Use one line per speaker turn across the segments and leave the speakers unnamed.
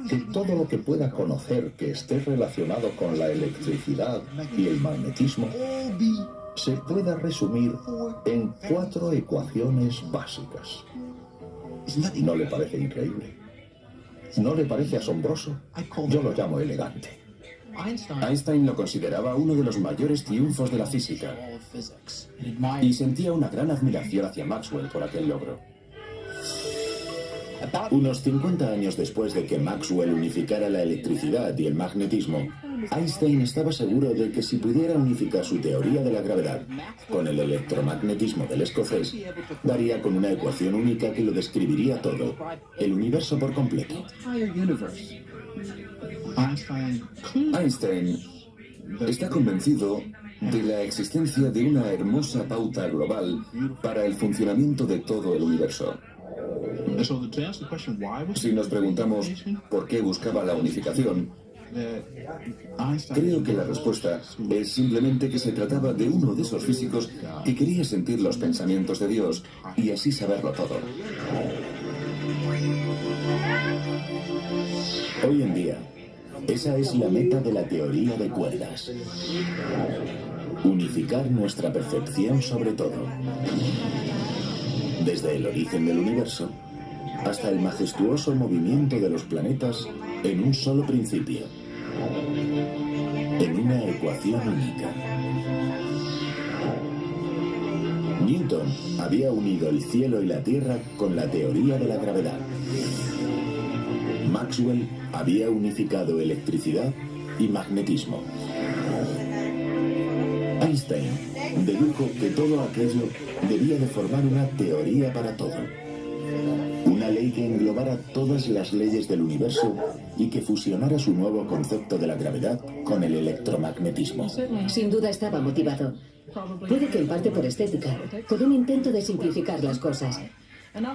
que todo lo que pueda conocer que esté relacionado con la electricidad y el magnetismo se pueda resumir en 4 ecuaciones básicas. ¿No le parece increíble? ¿No le parece asombroso? Yo lo llamo elegante.
Einstein lo consideraba uno de los mayores triunfos de la física y sentía una gran admiración hacia Maxwell por aquel logro.
Unos 50 años después de que Maxwell unificara la electricidad y el magnetismo, Einstein estaba seguro de que si pudiera unificar su teoría de la gravedad con el electromagnetismo del escocés, daría con una ecuación única que lo describiría todo, el universo por completo.
Einstein está convencido de la existencia de una hermosa pauta global para el funcionamiento de todo el universo. Si nos preguntamos por qué buscaba la unificación, creo que la respuesta es simplemente que se trataba de uno de esos físicos que quería sentir los pensamientos de Dios y así saberlo todo.
Hoy en día, esa es la meta de la teoría de cuerdas. Unificar nuestra percepción sobre todo. Desde el origen del universo hasta el majestuoso movimiento de los planetas en un solo principio. En una ecuación única. Newton había unido el cielo y la tierra con la teoría de la gravedad. Maxwell había unificado electricidad y magnetismo. Einstein dedujo que todo aquello debía de formar una teoría para todo. Una ley que englobara todas las leyes del universo y que fusionara su nuevo concepto de la gravedad con el electromagnetismo.
Sin duda estaba motivado. Puede que en parte por estética, por un intento de simplificar las cosas.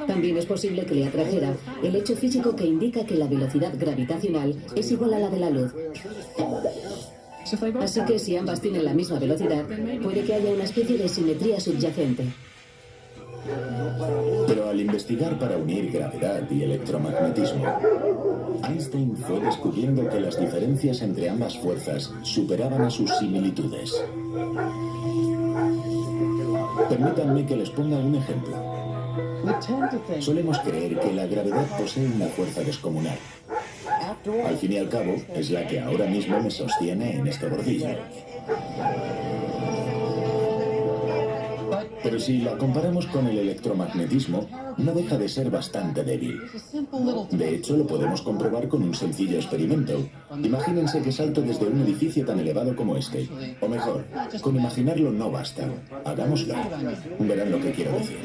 También es posible que le atrajera el hecho físico que indica que la velocidad gravitacional es igual a la de la luz. Así que si ambas tienen la misma velocidad, puede que haya una especie de simetría subyacente.
Pero al investigar para unir gravedad y electromagnetismo, Einstein fue descubriendo que las diferencias entre ambas fuerzas superaban a sus similitudes. Permítanme que les ponga un ejemplo. Solemos creer que la gravedad posee una fuerza descomunal. Al fin y al cabo, es la que ahora mismo me sostiene en este bordillo. Pero si la comparamos con el electromagnetismo, no deja de ser bastante débil. De hecho, lo podemos comprobar con un sencillo experimento. Imagínense que salto desde un edificio tan elevado como este. O mejor, con imaginarlo no basta. Hagámoslo. Verán lo que quiero decir.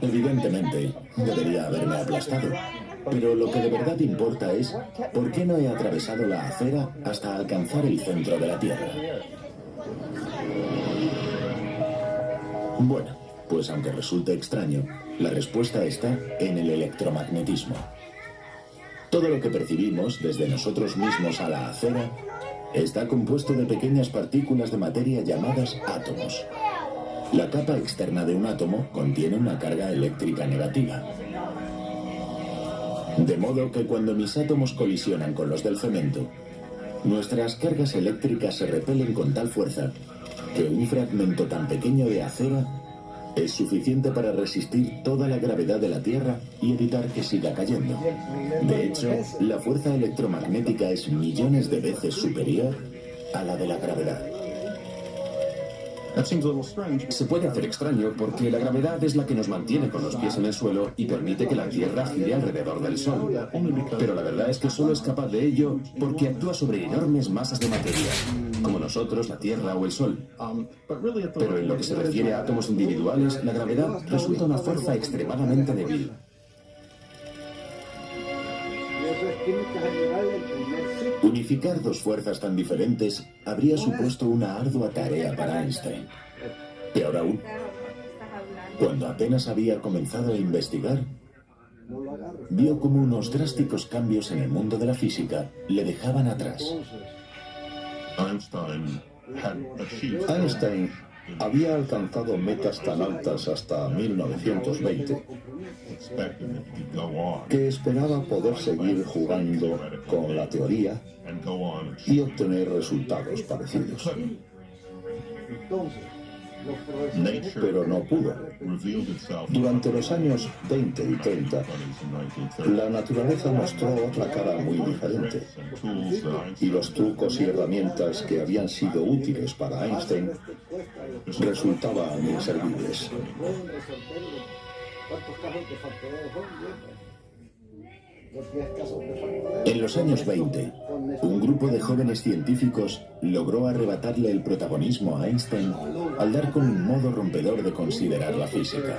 Evidentemente, debería haberme aplastado. Pero lo que de verdad importa es por qué no he atravesado la acera hasta alcanzar el centro de la Tierra. Bueno, pues aunque resulte extraño, la respuesta está en el electromagnetismo. Todo lo que percibimos desde nosotros mismos a la acera está compuesto de pequeñas partículas de materia llamadas átomos. La capa externa de un átomo contiene una carga eléctrica negativa. De modo que cuando mis átomos colisionan con los del cemento, nuestras cargas eléctricas se repelen con tal fuerza que un fragmento tan pequeño de acera es suficiente para resistir toda la gravedad de la Tierra y evitar que siga cayendo. De hecho, la fuerza electromagnética es millones de veces superior a la de la gravedad.
Se puede hacer extraño porque la gravedad es la que nos mantiene con los pies en el suelo y permite que la Tierra gire alrededor del Sol. Pero la verdad es que solo es capaz de ello porque actúa sobre enormes masas de materia, como nosotros, la Tierra o el Sol. Pero en lo que se refiere a átomos individuales, la gravedad resulta una fuerza extremadamente débil.
Unificar dos fuerzas tan diferentes habría supuesto una ardua tarea para Einstein. Peor aún, cuando apenas había comenzado a investigar, vio cómo unos drásticos cambios en el mundo de la física le dejaban atrás.
Einstein había alcanzado metas tan altas hasta 1920 que esperaba poder seguir jugando con la teoría y obtener resultados parecidos. Pero no pudo. Durante los años 20 y 30, la naturaleza mostró otra cara muy diferente, y los trucos y herramientas que habían sido útiles para Einstein resultaban inservibles.
En los años 20, un grupo de jóvenes científicos logró arrebatarle el protagonismo a Einstein al dar con un modo rompedor de considerar la física.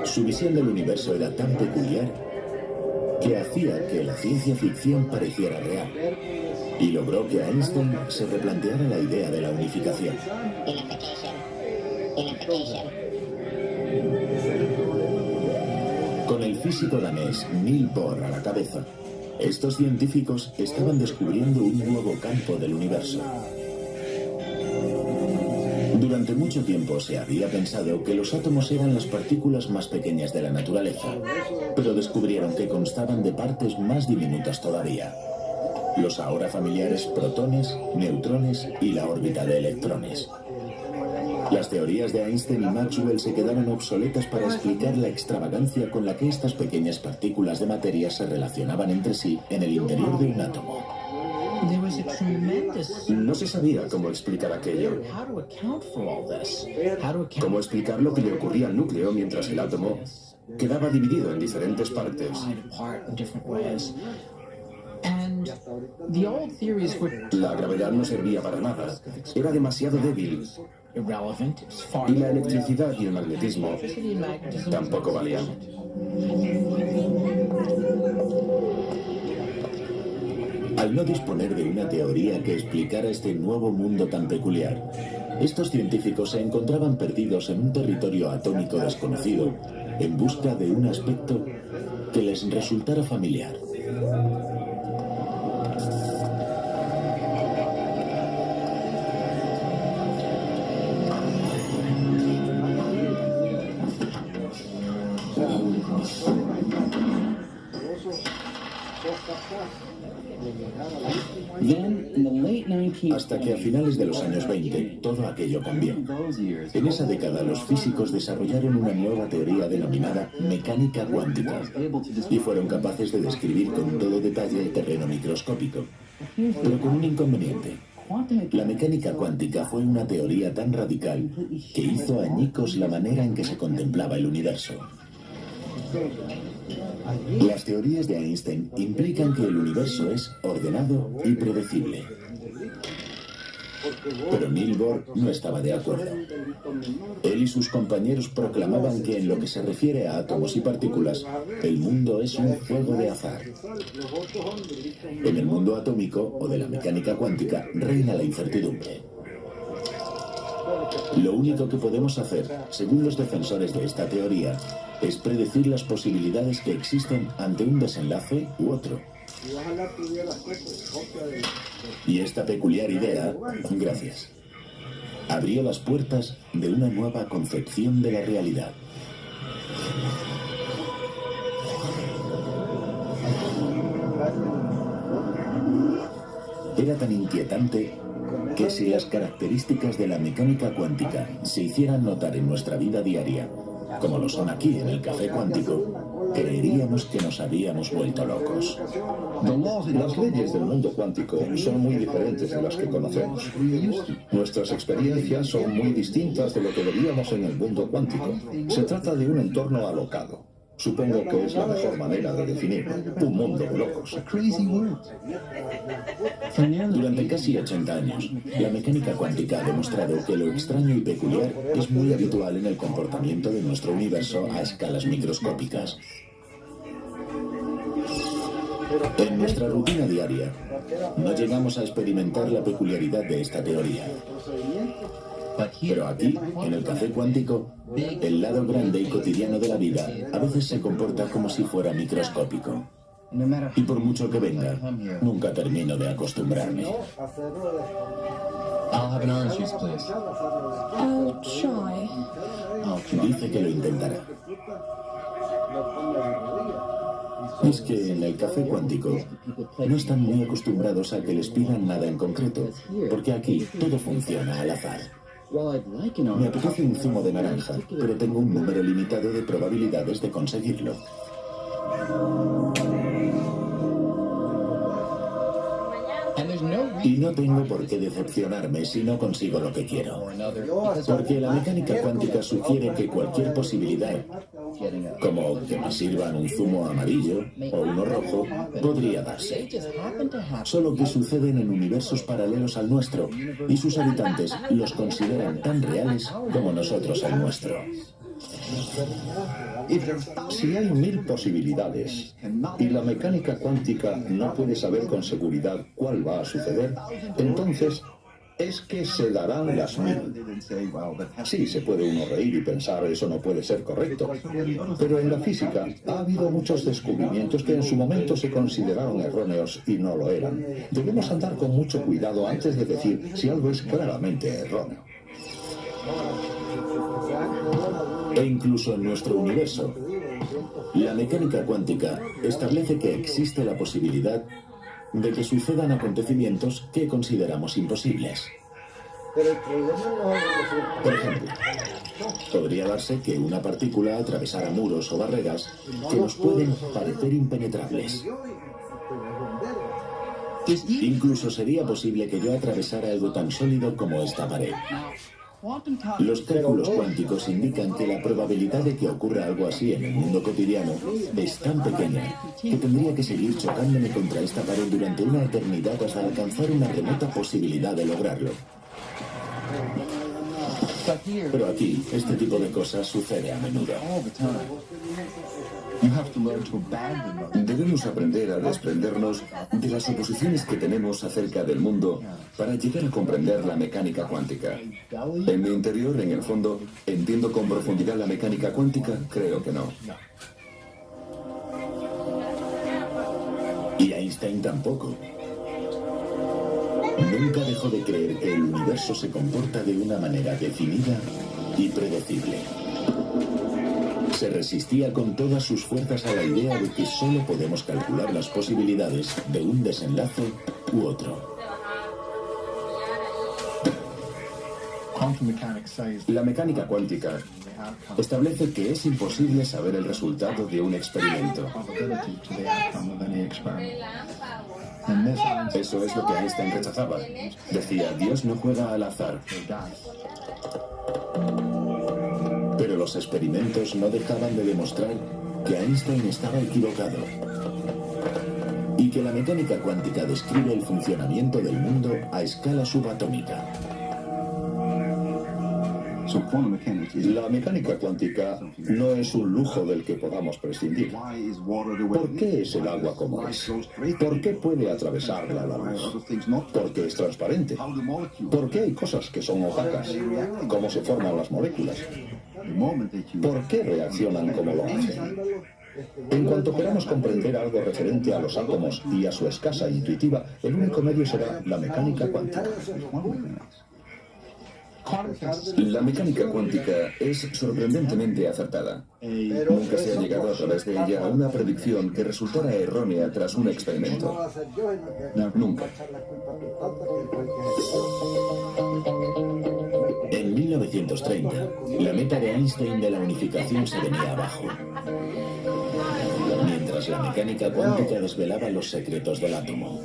Su visión del universo era tan peculiar que hacía que la ciencia ficción pareciera real, y logró que Einstein se replanteara la idea de la unificación. Con el físico danés Niels Bohr a la cabeza, estos científicos estaban descubriendo un nuevo campo del universo. Durante mucho tiempo se había pensado que los átomos eran las partículas más pequeñas de la naturaleza, pero descubrieron que constaban de partes más diminutas todavía: los ahora familiares protones, neutrones y la órbita de electrones. Las teorías de Einstein y Maxwell se quedaron obsoletas para explicar la extravagancia con la que estas pequeñas partículas de materia se relacionaban entre sí en el interior de un átomo.
No se sabía cómo explicar aquello. Cómo explicar lo que le ocurría al núcleo mientras el átomo quedaba dividido en diferentes partes. La gravedad no servía para nada. Era demasiado débil. Y la electricidad y el magnetismo tampoco valían.
Al no disponer de una teoría que explicara este nuevo mundo tan peculiar, estos científicos se encontraban perdidos en un territorio atómico desconocido, en busca de un aspecto que les resultara familiar. Hasta que a finales de los años 20 todo aquello cambió. En esa década los físicos desarrollaron una nueva teoría denominada mecánica cuántica y fueron capaces de describir con todo detalle el terreno microscópico, pero con un inconveniente. La mecánica cuántica fue una teoría tan radical que hizo añicos la manera en que se contemplaba el universo. Las teorías de Einstein implican que el universo es ordenado y predecible. Pero Niels Bohr no estaba de acuerdo. Él y sus compañeros proclamaban que en lo que se refiere a átomos y partículas, el mundo es un juego de azar. En el mundo atómico o de la mecánica cuántica reina la incertidumbre. Lo único que podemos hacer, según los defensores de esta teoría, es predecir las posibilidades que existen ante un desenlace u otro. Y esta peculiar idea, gracias, abrió las puertas de una nueva concepción de la realidad. Era tan inquietante que si las características de la mecánica cuántica se hicieran notar en nuestra vida diaria, como lo son aquí en el Café Cuántico, creeríamos que nos habíamos vuelto locos.
Las leyes del mundo cuántico son muy diferentes de las que conocemos. Nuestras experiencias son muy distintas de lo que veríamos en el mundo cuántico. Se trata de un entorno alocado. Supongo que es la mejor manera de definirlo. Un mundo de locos.
Durante casi 80 años, la mecánica cuántica ha demostrado que lo extraño y peculiar es muy habitual en el comportamiento de nuestro universo a escalas microscópicas. En nuestra rutina diaria, no llegamos a experimentar la peculiaridad de esta teoría. Pero aquí, en el café cuántico, el lado grande y cotidiano de la vida a veces se comporta como si fuera microscópico. Y por mucho que venga, nunca termino de acostumbrarme. Dice que lo intentará. Es que en el café cuántico no están muy acostumbrados a que les pidan nada en concreto, porque aquí todo funciona al azar. Me apetece un zumo de naranja, pero tengo un número limitado de probabilidades de conseguirlo. Y no tengo por qué decepcionarme si no consigo lo que quiero. Porque la mecánica cuántica sugiere que cualquier posibilidad, como que me sirvan un zumo amarillo o uno rojo, podría darse. Solo que suceden en universos paralelos al nuestro y sus habitantes los consideran tan reales como nosotros el nuestro.
Si hay 1000 posibilidades y la mecánica cuántica no puede saber con seguridad cuál va a suceder, entonces es que se darán las 1000. Sí, se puede uno reír y pensar eso no puede ser correcto, pero en la física ha habido muchos descubrimientos que en su momento se consideraron erróneos y no lo eran. Debemos andar con mucho cuidado antes de decir si algo es claramente erróneo.
E incluso en nuestro universo, la mecánica cuántica establece que existe la posibilidad de que sucedan acontecimientos que consideramos imposibles. Por ejemplo, podría darse que una partícula atravesara muros o barreras que nos pueden parecer impenetrables. Incluso sería posible que yo atravesara algo tan sólido como esta pared. Los cálculos cuánticos indican que la probabilidad de que ocurra algo así en el mundo cotidiano es tan pequeña que tendría que seguir chocándome contra esta pared durante una eternidad hasta alcanzar una remota posibilidad de lograrlo. Pero aquí, este tipo de cosas sucede a menudo.
Debemos aprender a desprendernos de las suposiciones que tenemos acerca del mundo para llegar a comprender la mecánica cuántica. En mi interior, en el fondo, ¿entiendo con profundidad la mecánica cuántica? Creo que no.
Y Einstein tampoco. Nunca dejó de creer que el universo se comporta de una manera definida y predecible. Se resistía con todas sus fuerzas a la idea de que solo podemos calcular las posibilidades de un desenlace u otro.
La mecánica cuántica establece que es imposible saber el resultado de un experimento. Eso es lo que Einstein rechazaba. Decía, Dios no juega al azar.
Pero los experimentos no dejaban de demostrar que Einstein estaba equivocado y que la mecánica cuántica describe el funcionamiento del mundo a escala subatómica.
La mecánica cuántica no es un lujo del que podamos prescindir. ¿Por qué es el agua como es? ¿Por qué puede atravesarla la luz? ¿Por qué es transparente? ¿Por qué hay cosas que son opacas? ¿Cómo se forman las moléculas? ¿Por qué reaccionan como lo hacen? En cuanto queramos comprender algo referente a los átomos y a su escasa intuitiva, el único medio será la mecánica cuántica.
La mecánica cuántica es sorprendentemente acertada. Nunca se ha llegado a través de ella a una predicción que resultara errónea tras un experimento. Nunca.
En 1930, la meta de Einstein de la unificación se venía abajo, mientras la mecánica cuántica desvelaba los secretos del átomo.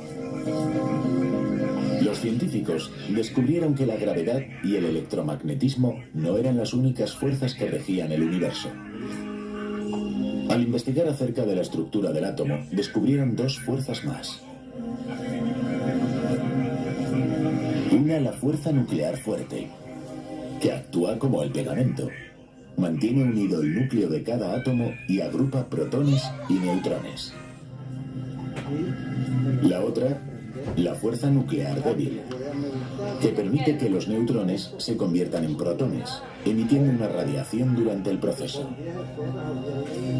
Los científicos descubrieron que la gravedad y el electromagnetismo no eran las únicas fuerzas que regían el universo. Al investigar acerca de la estructura del átomo, descubrieron dos fuerzas más. Una, la fuerza nuclear fuerte, que actúa como el pegamento. Mantiene unido el núcleo de cada átomo y agrupa protones y neutrones. La otra, la fuerza nuclear débil, que permite que los neutrones se conviertan en protones, emitiendo una radiación durante el proceso.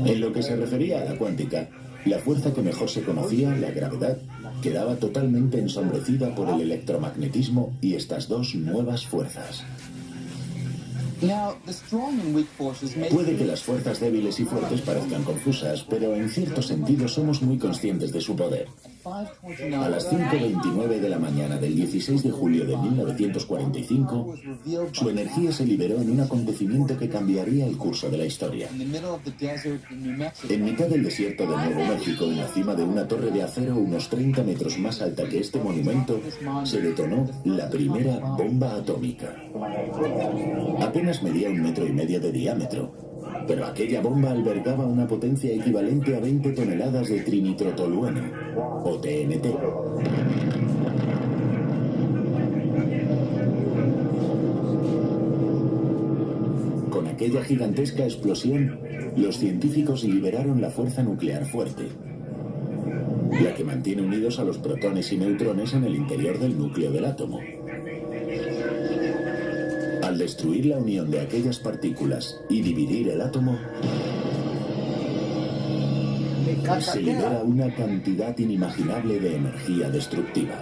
En lo que se refería a la cuántica, la fuerza que mejor se conocía, la gravedad, quedaba totalmente ensombrecida por el electromagnetismo y estas dos nuevas fuerzas. Puede que las fuerzas débiles y fuertes parezcan confusas, pero en cierto sentido somos muy conscientes de su poder. A las 5:29 de la mañana del 16 de julio de 1945, su energía se liberó en un acontecimiento que cambiaría el curso de la historia. En mitad del desierto de Nuevo México, en la cima de una torre de acero unos 30 metros más alta que este monumento, se detonó la primera bomba atómica. Apenas medía 1,5 metros de diámetro, pero aquella bomba albergaba una potencia equivalente a 20 toneladas de trinitrotolueno, o TNT. Con aquella gigantesca explosión, los científicos liberaron la fuerza nuclear fuerte, la que mantiene unidos a los protones y neutrones en el interior del núcleo del átomo. Al destruir la unión de aquellas partículas y dividir el átomo, se libera una cantidad inimaginable de energía destructiva.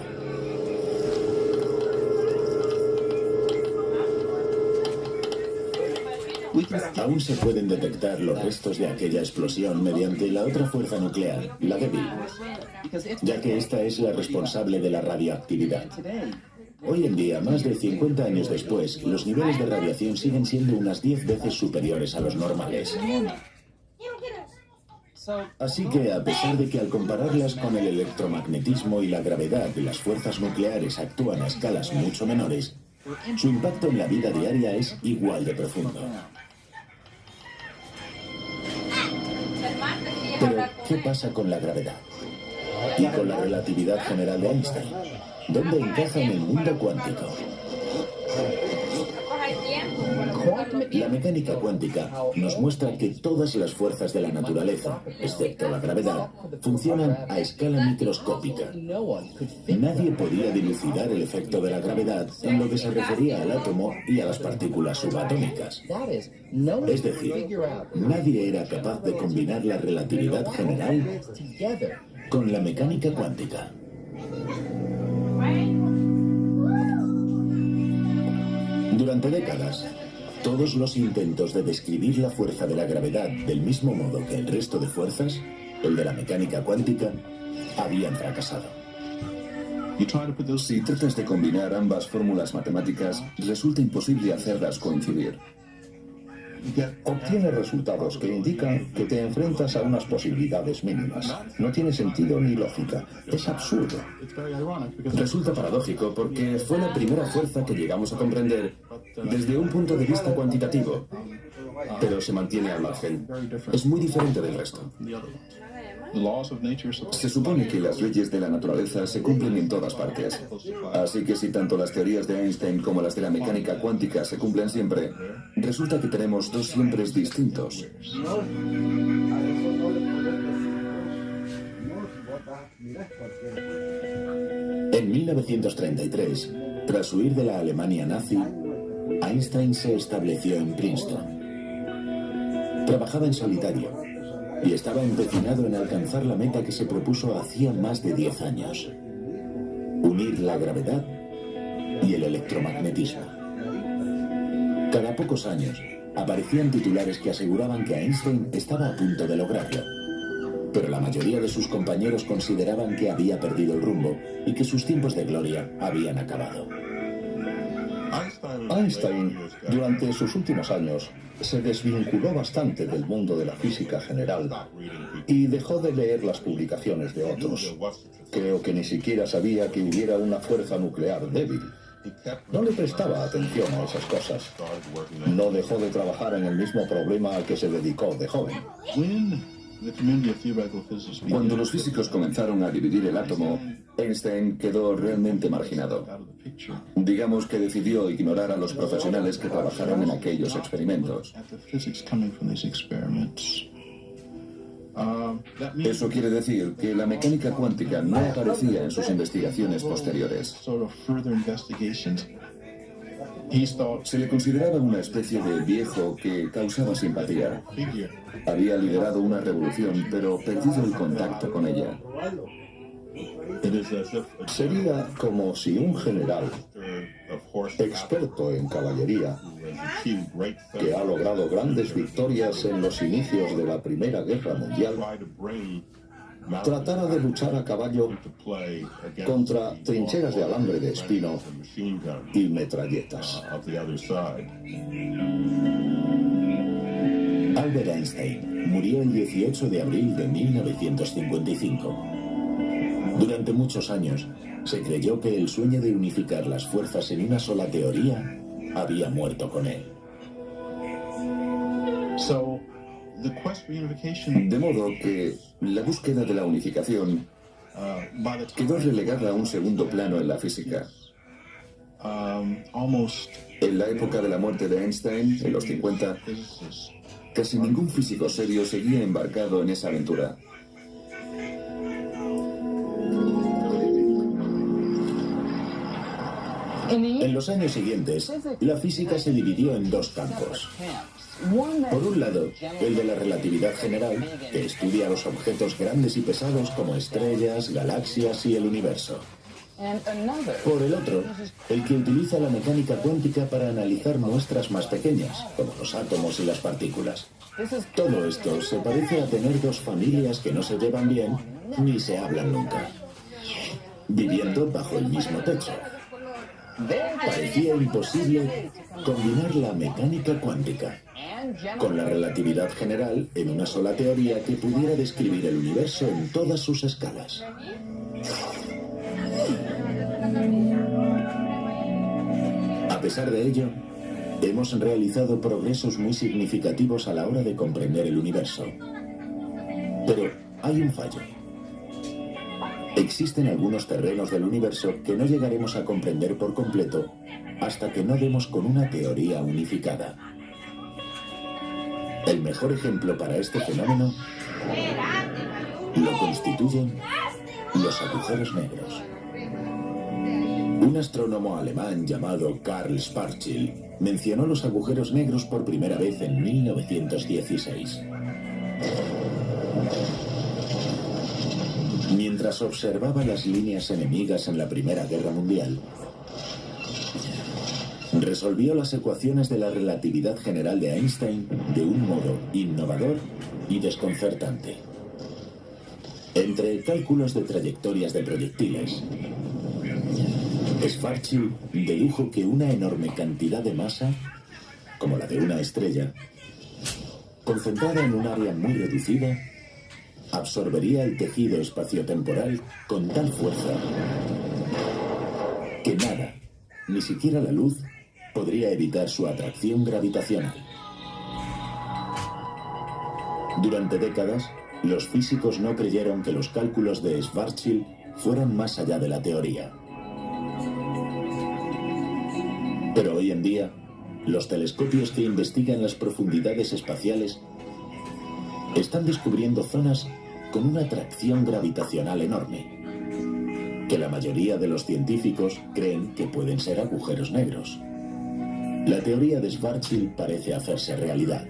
Aún se pueden detectar los restos de aquella explosión mediante la otra fuerza nuclear, la débil, ya que esta es la responsable de la radioactividad. Hoy en día, más de 50 años después, los niveles de radiación siguen siendo unas 10 veces superiores a los normales. Así que, a pesar de que al compararlas con el electromagnetismo y la gravedad, las fuerzas nucleares actúan a escalas mucho menores, su impacto en la vida diaria es igual de profundo. Pero, ¿qué pasa con la gravedad? ¿Y con la relatividad general de Einstein? ¿Dónde encaja en el mundo cuántico? La mecánica cuántica nos muestra que todas las fuerzas de la naturaleza, excepto la gravedad, funcionan a escala microscópica. Nadie podía dilucidar el efecto de la gravedad en lo que se refería al átomo y a las partículas subatómicas. Es decir, nadie era capaz de combinar la relatividad general con la mecánica cuántica. Durante décadas, todos los intentos de describir la fuerza de la gravedad del mismo modo que el resto de fuerzas, el de la mecánica cuántica, habían fracasado.
Si tratas de combinar ambas fórmulas matemáticas, resulta imposible hacerlas coincidir.
Obtienes resultados que indican que te enfrentas a unas posibilidades mínimas. No tiene sentido ni lógica. Es absurdo.
Resulta paradójico porque fue la primera fuerza que llegamos a comprender desde un punto de vista cuantitativo, pero se mantiene al margen. Es muy diferente del resto. Se supone que las leyes de la naturaleza se cumplen en todas partes. Así que si tanto las teorías de Einstein como las de la mecánica cuántica se cumplen siempre, resulta que tenemos dos siempres distintos.
En 1933, tras huir de la Alemania nazi, Einstein se estableció en Princeton. Trabajaba en solitario y estaba empecinado en alcanzar la meta que se propuso hacía más de 10 años: unir la gravedad y el electromagnetismo. Cada pocos años aparecían titulares que aseguraban que Einstein estaba a punto de lograrlo, pero la mayoría de sus compañeros consideraban que había perdido el rumbo y que sus tiempos de gloria habían acabado.
Einstein, durante sus últimos años, se desvinculó bastante del mundo de la física general y dejó de leer las publicaciones de otros. Creo que ni siquiera sabía que hubiera una fuerza nuclear débil. No le prestaba atención a esas cosas. No dejó de trabajar en el mismo problema al que se dedicó de joven.
Cuando los físicos comenzaron a dividir el átomo, Einstein quedó realmente marginado. Digamos que decidió ignorar a los profesionales que trabajaron en aquellos experimentos.
Eso quiere decir que la mecánica cuántica no aparecía en sus investigaciones posteriores. Se le consideraba una especie de viejo que causaba simpatía. Había liderado una revolución, pero perdido el contacto con ella.
Sería como si un general experto en caballería, que ha logrado grandes victorias en los inicios de la Primera Guerra Mundial, tratara de luchar a caballo contra trincheras de alambre de espino y metralletas.
Albert Einstein murió el 18 de abril de 1955. Durante muchos años, se creyó que el sueño de unificar las fuerzas en una sola teoría había muerto con él.
De modo que la búsqueda de la unificación quedó relegada a un segundo plano en la física. En la época de la muerte de Einstein, en los 50, casi ningún físico serio seguía embarcado en esa aventura.
En los años siguientes, la física se dividió en dos campos. Por un lado, el de la relatividad general, que estudia los objetos grandes y pesados como estrellas, galaxias y el universo. Por el otro, el que utiliza la mecánica cuántica para analizar muestras más pequeñas, como los átomos y las partículas. Todo esto se parece a tener dos familias que no se llevan bien ni se hablan nunca, viviendo bajo el mismo techo. Parecía imposible combinar la mecánica cuántica con la relatividad general en una sola teoría que pudiera describir el universo en todas sus escalas. A pesar de ello, hemos realizado progresos muy significativos a la hora de comprender el universo. Pero hay un fallo. Existen algunos terrenos del universo que no llegaremos a comprender por completo hasta que no demos con una teoría unificada. El mejor ejemplo para este fenómeno lo constituyen los agujeros negros. Un astrónomo alemán llamado Karl Schwarzschild mencionó los agujeros negros por primera vez en 1916. Mientras observaba las líneas enemigas en la Primera Guerra Mundial, resolvió las ecuaciones de la relatividad general de Einstein de un modo innovador y desconcertante. Entre cálculos de trayectorias de proyectiles, Schwarzschild dedujo que una enorme cantidad de masa, como la de una estrella, concentrada en un área muy reducida, absorbería el tejido espaciotemporal con tal fuerza que nada, ni siquiera la luz, podría evitar su atracción gravitacional. Durante décadas, los físicos no creyeron que los cálculos de Schwarzschild fueran más allá de la teoría. Pero hoy en día, los telescopios que investigan las profundidades espaciales están descubriendo zonas con una atracción gravitacional enorme, que la mayoría de los científicos creen que pueden ser agujeros negros. La teoría de Schwarzschild parece hacerse realidad.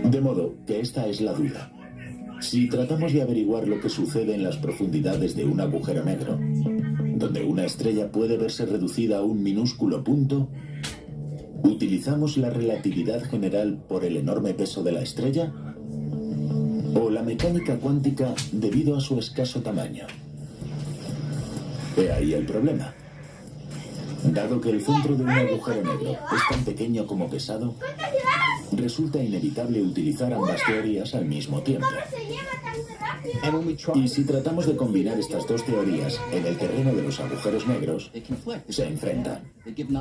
De modo que esta es la duda. Si tratamos de averiguar lo que sucede en las profundidades de un agujero negro, donde una estrella puede verse reducida a un minúsculo punto, ¿utilizamos la relatividad general por el enorme peso de la estrella? ¿O la mecánica cuántica debido a su escaso tamaño? He ahí el problema. Dado que el centro de un agujero negro es tan pequeño como pesado, resulta inevitable utilizar ambas teorías al mismo tiempo. Y si tratamos de combinar estas dos teorías en el terreno de los agujeros negros, se enfrentan.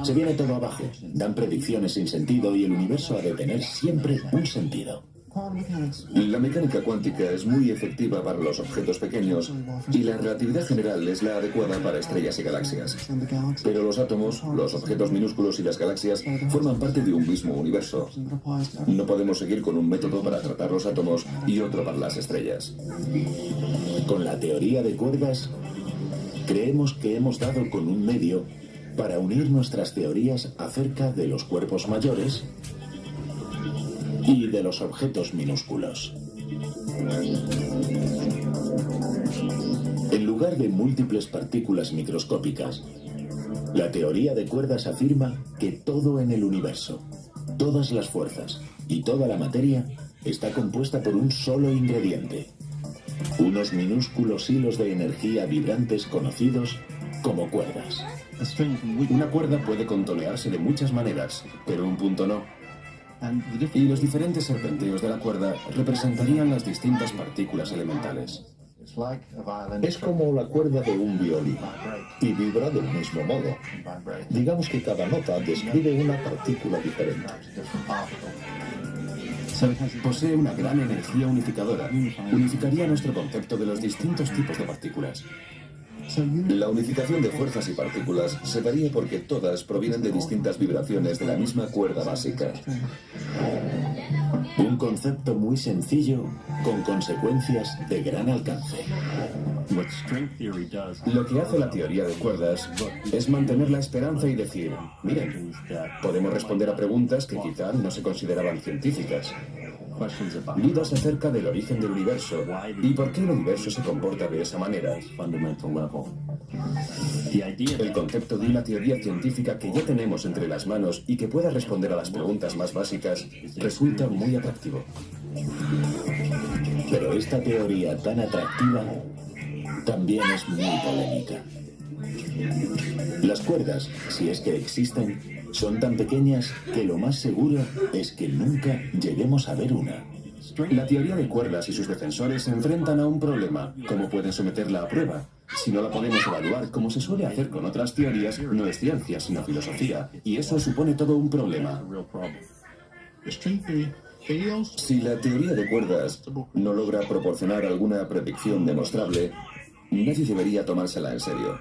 Se viene todo abajo, dan predicciones sin sentido y el universo ha de tener siempre un sentido.
La mecánica cuántica es muy efectiva para los objetos pequeños y la relatividad general es la adecuada para estrellas y galaxias. Pero los átomos, los objetos minúsculos y las galaxias forman parte de un mismo universo. No podemos seguir con un método para tratar los átomos y otro para las estrellas.
Con la teoría de cuerdas, creemos que hemos dado con un medio para unir nuestras teorías acerca de los cuerpos mayores y de los objetos minúsculos. En lugar de múltiples partículas microscópicas, la teoría de cuerdas afirma que todo en el universo, todas las fuerzas y toda la materia está compuesta por un solo ingrediente: unos minúsculos hilos de energía vibrantes conocidos como cuerdas.
Una cuerda puede contonearse de muchas maneras, pero un punto no. Y los diferentes serpenteos de la cuerda representarían las distintas partículas elementales.
Es como la cuerda de un violín y vibra del mismo modo. Digamos que cada nota describe una partícula diferente.
Posee una gran energía unificadora. Unificaría nuestro concepto de los distintos tipos de partículas.
La unificación de fuerzas y partículas se daría porque todas provienen de distintas vibraciones de la misma cuerda básica.
Un concepto muy sencillo con consecuencias de gran alcance.
Lo que hace la teoría de cuerdas es mantener la esperanza y decir, miren, podemos responder a preguntas que quizá no se consideraban científicas. Dudas acerca del origen del universo y por qué el universo se comporta de esa manera. El concepto de una teoría científica que ya tenemos entre las manos y que pueda responder a las preguntas más básicas resulta muy atractivo.
Pero esta teoría tan atractiva también es muy polémica. Las cuerdas, si es que existen, son tan pequeñas que lo más seguro es que nunca lleguemos a ver una.
La teoría de cuerdas y sus defensores se enfrentan a un problema. ¿Cómo pueden someterla a prueba? Si no la podemos evaluar, como se suele hacer con otras teorías, no es ciencia, sino filosofía. Y eso supone todo un problema.
Si la teoría de cuerdas no logra proporcionar alguna predicción demostrable, nadie debería tomársela en serio.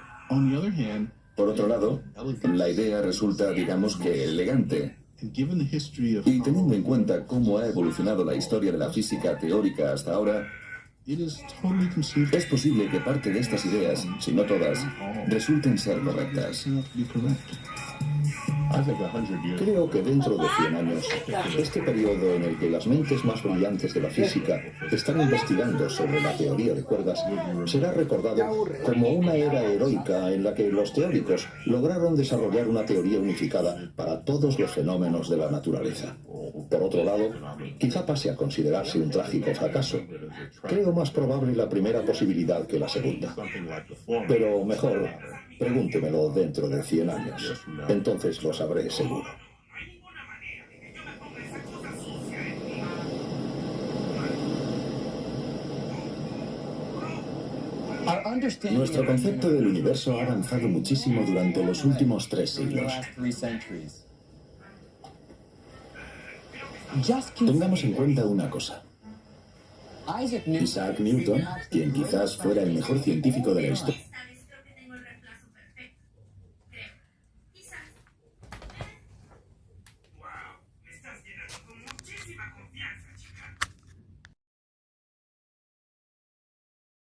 Por otro lado, la idea resulta, digamos que, elegante. Y teniendo en cuenta cómo ha evolucionado la historia de la física teórica hasta ahora, es posible que parte de estas ideas, si no todas, resulten ser correctas.
Creo que dentro de 100 años, este periodo en el que las mentes más brillantes de la física están investigando sobre la teoría de cuerdas será recordado como una era heroica en la que los teóricos lograron desarrollar una teoría unificada para todos los fenómenos de la naturaleza. Por otro lado, quizá pase a considerarse un trágico fracaso. Creo más probable la primera posibilidad que la segunda. Pero mejor, pregúntemelo dentro de 100 años. Entonces lo sabré seguro.
Nuestro concepto del universo ha avanzado muchísimo durante los últimos 3 siglos. Tengamos en cuenta una cosa. Isaac Newton, quien quizás fuera el mejor científico de la historia,